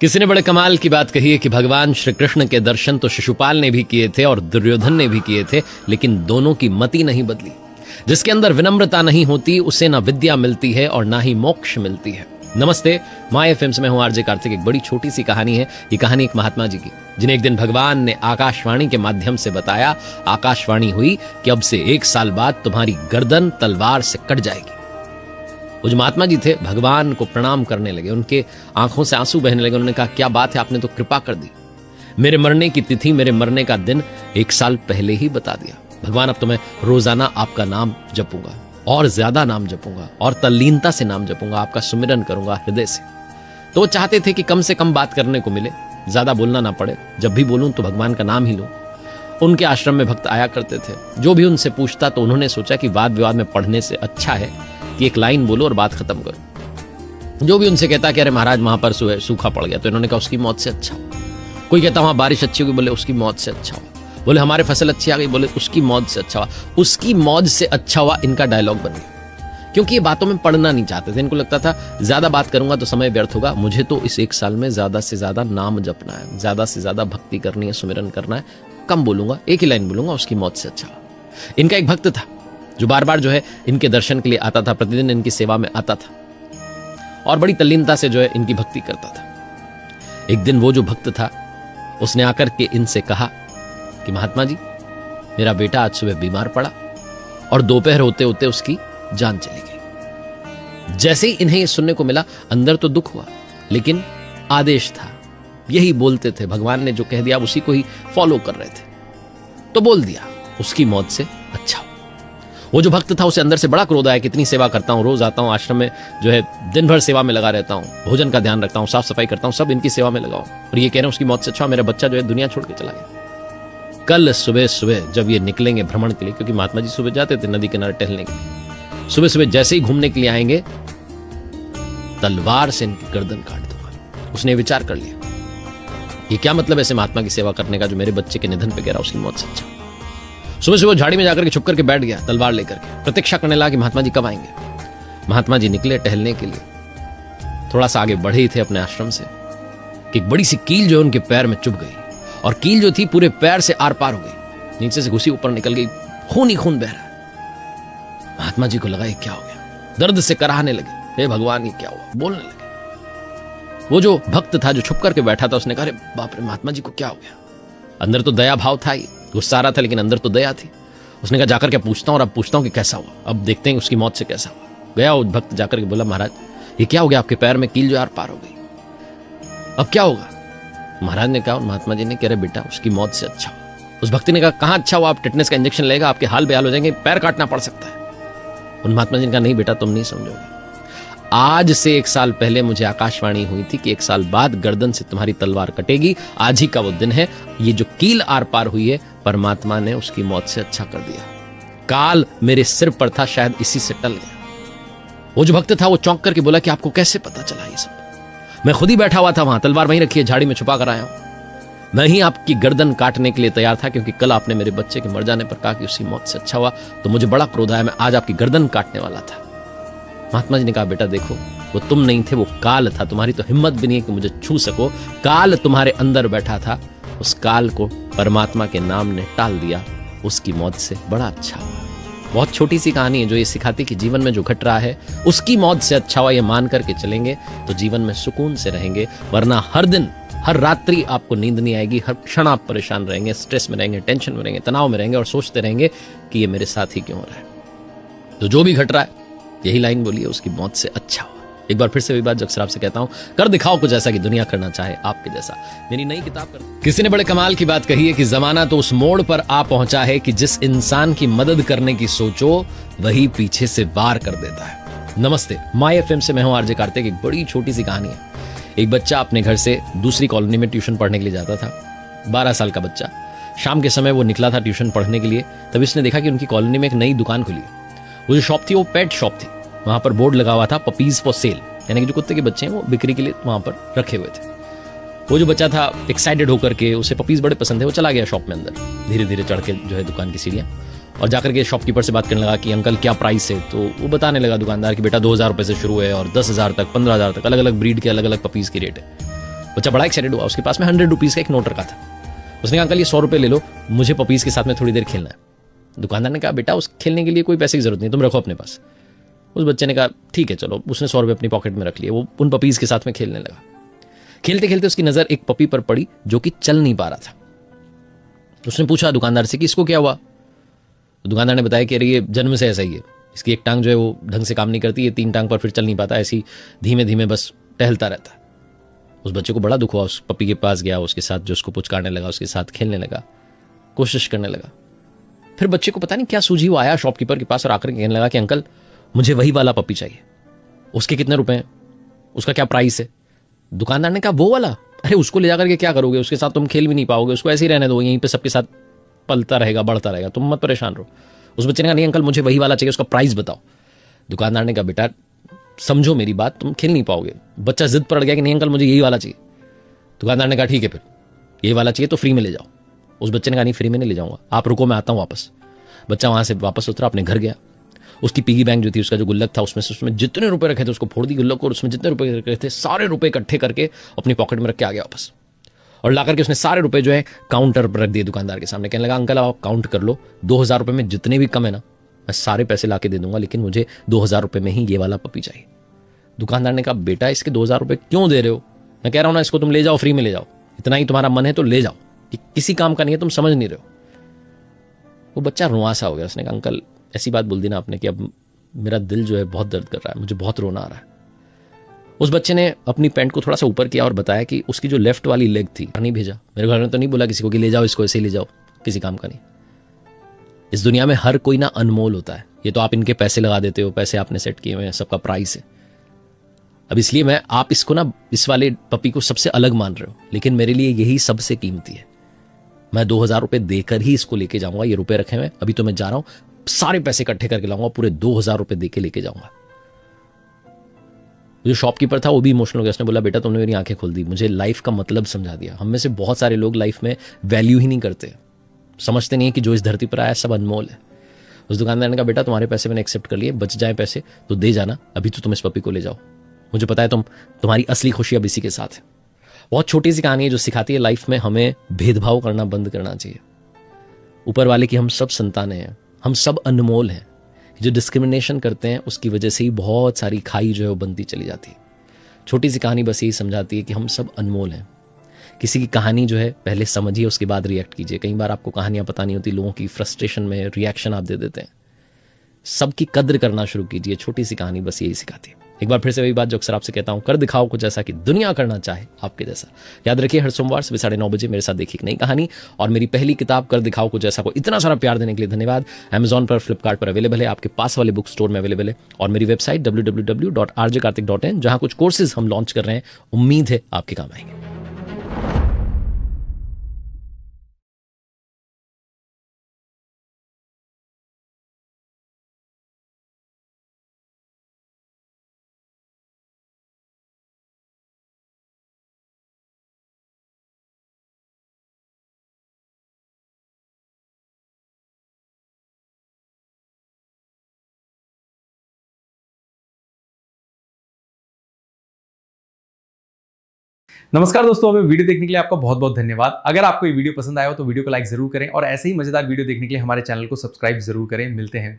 किसी ने बड़े कमाल की बात कही है कि भगवान श्री कृष्ण के दर्शन तो शिशुपाल ने भी किए थे और दुर्योधन ने भी किए थे, लेकिन दोनों की मति नहीं बदली। जिसके अंदर विनम्रता नहीं होती उसे ना विद्या मिलती है और ना ही मोक्ष मिलती है। नमस्ते, माय एफएम से मैं हूं आरजे कार्तिक। एक बड़ी छोटी सी कहानी है। ये कहानी एक महात्मा जी की, जिन्हें एक दिन भगवान ने आकाशवाणी के माध्यम से बताया। आकाशवाणी हुई कि अब से 1 साल बाद तुम्हारी गर्दन तलवार से कट जाएगी। वो जो महात्मा जी थे भगवान को प्रणाम करने लगे, उनके आंखों से आंसू बहने लगे। उन्होंने कहा, क्या बात है, आपने तो कृपा कर दी। मेरे मरने की तिथि, मेरे मरने का दिन 1 साल पहले ही बता दिया। भगवान, अब तो मैं रोजाना आपका नाम जपूंगा और ज्यादा नाम जपूंगा और तल्लीनता से नाम जपूंगा, आपका सुमिरन करूंगा हृदय से। तो वो चाहते थे कि कम से कम बात करने को मिले, ज्यादा बोलना ना पड़े, जब भी बोलूं तो भगवान का नाम ही लूं। उनके आश्रम में भक्त आया करते थे, जो भी उनसे पूछता तो उन्होंने सोचा कि वाद विवाद में पढ़ने से अच्छा है कि एक लाइन बोलो और बात खत्म करो। जो भी उनसे कहता कि अरे महाराज वहां पर सूखा पड़ गया, तो इन्होंने कहा उसकी मौत से अच्छा हो। कोई कहता वहां बारिश अच्छी होगी, बोले उसकी मौत से अच्छा हुआ। बोले हमारे फसल अच्छी आ गई, बोले उसकी मौत से अच्छा हुआ। उसकी मौत से अच्छा हुआ इनका डायलॉग बन गया, क्योंकि ये बातों में पढ़ना नहीं चाहते थे। इनको लगता था ज्यादा बात करूंगा तो समय व्यर्थ होगा, मुझे तो इस 1 साल में ज्यादा से ज्यादा नाम जपना है, ज्यादा से ज्यादा भक्ति करनी है, सुमिरन करना है। कम बोलूंगा, एक ही लाइन बोलूंगा, उसकी मौत से अच्छा हुआ। इनका एक भक्त था जो बार बार जो है इनके दर्शन के लिए आता था, प्रतिदिन इनकी सेवा में आता था और बड़ी तल्लीनता से जो है इनकी भक्ति करता था। एक दिन वो जो भक्त था उसने आकर के इनसे कहा कि महात्मा जी, मेरा बेटा आज सुबह बीमार पड़ा और दोपहर होते होते उसकी जान चली गई। जैसे ही इन्हें ये सुनने को मिला, अंदर तो दुख हुआ, लेकिन आदेश था, यही बोलते थे। भगवान ने जो कह दिया उसी को ही फॉलो कर रहे थे, तो बोल दिया उसकी मौत से अच्छा। वो जो भक्त था उसे अंदर से बड़ा क्रोध आया, कितनी सेवा करता हूं, रोज आता हूं आश्रम में, जो है दिन भर सेवा में लगा रहता हूं, भोजन का ध्यान रखता हूं, साफ सफाई करता हूं, सब इनकी सेवा में लगाऊं, और ये कह रहे हैं उसकी मौत से अच्छा मेरा बच्चा जो है दुनिया छोड़ के चला गया। कल सुबह सुबह जब ये निकलेंगे भ्रमण के लिए, क्योंकि महात्मा जी सुबह जाते थे नदी किनारे टहलने के लिए, सुबह सुबह जैसे ही घूमने के लिए आएंगे, तलवार से इनकी गर्दन काट दूंगा। उसने विचार कर लिया, ये क्या मतलब ऐसे महात्मा की सेवा करने का जो मेरे बच्चे के निधन पे कह रहा उसकी मौत से अच्छा। सुबह सुबह झाड़ी में जाकर के छुप करके बैठ गया, तलवार लेकर के प्रतीक्षा करने लगा कि महात्मा जी कब आएंगे। महात्मा जी निकले टहलने के लिए, थोड़ा सा आगे बढ़े ही थे अपने आश्रम से कि एक बड़ी सी कील जो है उनके पैर में चुभ गई, और कील जो थी पूरे पैर से आर पार हो गई, नीचे से घुसी ऊपर निकल गई, खून ही खून बह रहा है। महात्मा जी को लगा ये क्या हो गया, दर्द से कराहने लगे, हे भगवान ये क्या हुआ, बोलने लगे। वो जो भक्त था जो छुप करके बैठा था उसने कहा, अरे बाप रे, महात्मा जी को क्या हो गया। अंदर तो दया भाव था ही, गुस्सा आ रहा था, लेकिन अंदर तो दया थी। उसने कहा जाकर के पूछता हूं, और अब पूछता हूं कि कैसा हुआ, अब देखते हैं उसकी मौत से कैसा हुआ। गया वो भक्त जाकर के बोला, महाराज ये क्या हो गया, आपके पैर में कील जो आर पार हो गई, अब क्या होगा। महाराज ने कहा, महात्मा जी ने कह रहे बेटा उसकी मौत से अच्छा हुआ। उस भक्ति ने कहा, कहां अच्छा हुआ, आप टिटनेस का इंजेक्शन लेगा, आपके हाल बेहाल हो जाएंगे, पैर काटना पड़ सकता है। उन महात्मा जी ने कहा, नहीं बेटा तुम नहीं समझोगे, आज से 1 साल पहले मुझे आकाशवाणी हुई थी कि 1 साल बाद गर्दन से तुम्हारी तलवार कटेगी, आज ही का वो दिन है। ये जो कील आर पार हुई है परमात्मा ने उसकी मौत से अच्छा कर दिया। काल मेरे सिर पर था, शायद इसी से टल गया। वो जो भक्त था वो चौंक करके बोला कि आपको कैसे पता चला ये सब। मैं खुद ही बैठा हुआ था वहां, तलवार वहीं रखी है, झाड़ी में छुपा कर आया हूं। मैं ही आपकी गर्दन काटने के लिए तैयार था, क्योंकि कल आपने मेरे बच्चे के मर जाने पर कहा कि उसकी मौत से अच्छा हुआ, तो मुझे बड़ा क्रोध आया, मैं आज आपकी गर्दन काटने वाला था। महात्मा जी ने कहा, बेटा देखो वो तुम नहीं थे, वो काल था, तुम्हारी तो हिम्मत भी नहीं है कि मुझे छू सको। काल तुम्हारे अंदर बैठा था, उस काल को परमात्मा के नाम ने टाल दिया, उसकी मौत से बड़ा अच्छा हुआ। बहुत छोटी सी कहानी है जो ये सिखाती कि जीवन में जो घट रहा है उसकी मौत से अच्छा हुआ, ये मान करके चलेंगे तो जीवन में सुकून से रहेंगे। वरना हर दिन हर रात्रि आपको नींद नहीं आएगी, हर क्षण आप परेशान रहेंगे, स्ट्रेस में रहेंगे, टेंशन में रहेंगे, तनाव में रहेंगे और सोचते रहेंगे कि ये मेरे साथ ही क्यों हो रहा है। तो जो भी घट रहा है यही लाइन बोलिए, उसकी मौत से अच्छा हुआ। एक बार फिर से वही बात अक्सर आपसे कहता हूं, कर दिखाओ कुछ ऐसा कि दुनिया करना चाहे आपके जैसा। मेरी नई किताब कर। किसी ने बड़े कमाल की बात कही है कि जमाना तो उस मोड़ पर आ पहुंचा है कि जिस इंसान की मदद करने की सोचो वही पीछे से वार कर देता है। नमस्ते, माय एफएम से मैं हूं आरजे कार्तिक। एक बड़ी छोटी सी कहानी है। एक बच्चा अपने घर से दूसरी कॉलोनी में ट्यूशन पढ़ने के लिए जाता था, 12 साल का बच्चा। शाम के समय वो निकला था ट्यूशन पढ़ने के लिए, तब इसने देखा कि उनकी कॉलोनी में एक नई दुकान खुली। वो जो शॉप थी वो पेट शॉप थी। वहां पर बोर्ड लगा हुआ था, पपीज फॉर सेल, यानी कि जो कुत्ते के बच्चे हैं वो बिक्री के लिए वहां पर रखे हुए थे। वो जो बच्चा था एक्साइटेड होकर के, उसे पपीज बड़े पसंद है, वो चला गया शॉप में अंदर, धीरे धीरे चढ़ के जो है दुकान की सीढ़ियां, और जाकर के शॉपकीपर से बात करने लगा कि अंकल क्या प्राइस है। तो वो बताने लगा दुकानदार कि बेटा 2000 रुपये से शुरू है और 10,000 तक, 15,000 तक, अलग अलग ब्रीड के अलग अलग पपीज की रेट है। बच्चा बड़ा एक्साइटेड हुआ, उसके पास में 100 रुपीज़ का एक नोट रखा था। उसने कहा अंकल ये 100 रुपये ले लो, मुझे पपीज़ के साथ में थोड़ी देर खेलना है। दुकानदार ने कहा बेटा उस खेलने के लिए कोई पैसे की जरूरत नहीं, तुम रखो अपने पास। उस बच्चे ने कहा ठीक है चलो, उसने 100 रुपये अपनी पॉकेट में रख लिए, वो उन पपीज़ के साथ में खेलने लगा। खेलते खेलते उसकी नज़र एक पपी पर पड़ी जो कि चल नहीं पा रहा था। उसने पूछा दुकानदार से कि इसको क्या हुआ। तो दुकानदार ने बताया कि अरे ये जन्म से ऐसा ही है, इसकी एक टांग जो है वो ढंग से काम नहीं करती, ये 3 टांग पर फिर चल नहीं पाता, ऐसी धीमे धीमे बस टहलता रहता है। उस बच्चे को बड़ा दुख हुआ, उस पपी के पास गया, उसके साथ जो उसको पुचकारने लगा, उसके साथ खेलने लगा, कोशिश करने लगा। फिर बच्चे को पता नहीं क्या सूझी, वो आया शॉपकीपर के पास और आकर कहने लगा कि अंकल मुझे वही वाला पपी चाहिए। उसके कितने रुपए हैं, उसका क्या प्राइस है। दुकानदार ने कहा वो वाला, अरे उसको ले जाकर के क्या करोगे, उसके साथ तुम खेल भी नहीं पाओगे, उसको ऐसे ही रहने दो, यहीं पे सबके साथ पलता रहेगा, बढ़ता रहेगा, तुम मत परेशान रहो। उस बच्चे ने कहा नहीं अंकल मुझे वही वाला चाहिए, उसका प्राइस बताओ। दुकानदार ने कहा बेटा समझो मेरी बात, तुम खेल नहीं पाओगे। बच्चा जिद पर अड़ गया कि नहीं अंकल मुझे यही वाला चाहिए। दुकानदार ने कहा ठीक है फिर यही वाला चाहिए तो फ्री में ले जाओ। उस बच्चे ने कहा नहीं फ्री में नहीं ले जाऊंगा, आप रुको मैं आता हूं वापस। बच्चा वहां से वापस उतरा, अपने घर गया। उसकी पिगी बैंक जो थी, उसका जो गुल्लक था, उसमें जितने रुपए रखे थे उसको फोड़ दी गुल्लक को, और उसमें जितने रुपए रखे थे सारे रुपए इकट्ठे करके अपनी पॉकेट में रख के आ गया वापस। और ला करके उसने सारे रुपए जो है काउंटर पर रख दिए दुकानदार के सामने। कहने लगा अंकल आप काउंट कर लो, 2000 रुपये में जितने भी कम है ना मैं सारे पैसे ला के दे दूंगा, लेकिन मुझे 2000 रुपये में ही ये वाला पपी चाहिए। दुकानदार ने कहा बेटा इसके 2000 रुपये क्यों दे रहे हो, मैं कह रहा हूं ना इसको तुम ले जाओ, फ्री में ले जाओ, इतना ही तुम्हारा मन है तो ले जाओ, कि किसी काम का नहीं है, तुम समझ नहीं रहे हो। वो बच्चा रुआसा हो गया, उसने कहा अंकल ऐसी बात बोल दी ना आपने कि अब मेरा दिल जो है बहुत दर्द कर रहा है, मुझे बहुत रोना आ रहा है। उस बच्चे ने अपनी पैंट को थोड़ा सा ऊपर किया और बताया कि उसकी जो लेफ्ट वाली लेग थी, नहीं भेजा, मेरे घर में तो नहीं बोला किसी को कि ले जाओ इसको, ऐसे ही ले जाओ, किसी काम का नहीं। इस दुनिया में हर कोई ना अनमोल होता है, ये तो आप इनके पैसे लगा देते हो, पैसे आपने सेट किए हुए हैं, सबका प्राइस है। अब इसलिए मैं आप इसको ना इस वाले पपी को सबसे अलग मान रहे हो, लेकिन मेरे लिए यही सबसे कीमती है। मैं 2000 रुपये देकर ही इसको लेके जाऊंगा, ये रुपए रखे हुए अभी तो मैं जा रहा हूं, सारे पैसे इकट्ठे करके लाऊंगा, पूरे 2000 रुपये देके लेके जाऊंगा। जो शॉपकीपर था वो भी इमोशनल हो गया, उसने बोला बेटा तुमने मेरी आंखें खोल दी, मुझे लाइफ का मतलब समझा दिया। हम में से बहुत सारे लोग लाइफ में वैल्यू ही नहीं करते, समझते नहीं है कि जो इस धरती पर आया सब अनमोल है। उस दुकानदार ने कहा बेटा तुम्हारे पैसे मैंने एक्सेप्ट कर लिए, बच जाए पैसे तो दे जाना, अभी तो तुम इस पपी को ले जाओ, मुझे पता है तुम्हारी असली खुशी अब इसी के साथ है। बहुत छोटी सी कहानी है जो सिखाती है लाइफ में हमें भेदभाव करना बंद करना चाहिए। ऊपर वाले की हम सब संतानें हैं, हम सब अनमोल हैं। जो डिस्क्रिमिनेशन करते हैं उसकी वजह से ही बहुत सारी खाई जो है वो बनती चली जाती है। छोटी सी कहानी बस यही समझाती है कि हम सब अनमोल हैं। किसी की कहानी जो है पहले समझिए, उसके बाद रिएक्ट कीजिए। कई बार आपको कहानियां पता नहीं होती, लोगों की फ्रस्ट्रेशन में रिएक्शन आप दे देते हैं। सबकी कद्र करना शुरू कीजिए, छोटी सी कहानी बस यही सिखाती है। एक बार फिर से वही बात जो अक्सर आपसे कहता हूं, कर दिखाओ कुछ ऐसा कि दुनिया करना चाहे आपके जैसा। याद रखिए हर सोमवार सुबह 9:30 बजे मेरे साथ देखिए एक नई कहानी। और मेरी पहली किताब कर दिखाओ कुछ ऐसा को इतना सारा प्यार देने के लिए धन्यवाद। Amazon पर, फ्लिपकार्ट पर अवेलेबल है, आपके पास वाले बुक स्टोर में अवेलेबल है, और मेरी वेबसाइट www.rjkartik.in जहां कुछ कोर्सेज हम लॉन्च कर रहे हैं, उम्मीद है आपके काम आएंगे। नमस्कार दोस्तों, हमें वीडियो देखने के लिए आपका बहुत बहुत धन्यवाद। अगर आपको ये वीडियो पसंद आया हो तो वीडियो को लाइक जरूर करें, और ऐसे ही मजेदार वीडियो देखने के लिए हमारे चैनल को सब्सक्राइब जरूर करें। मिलते हैं।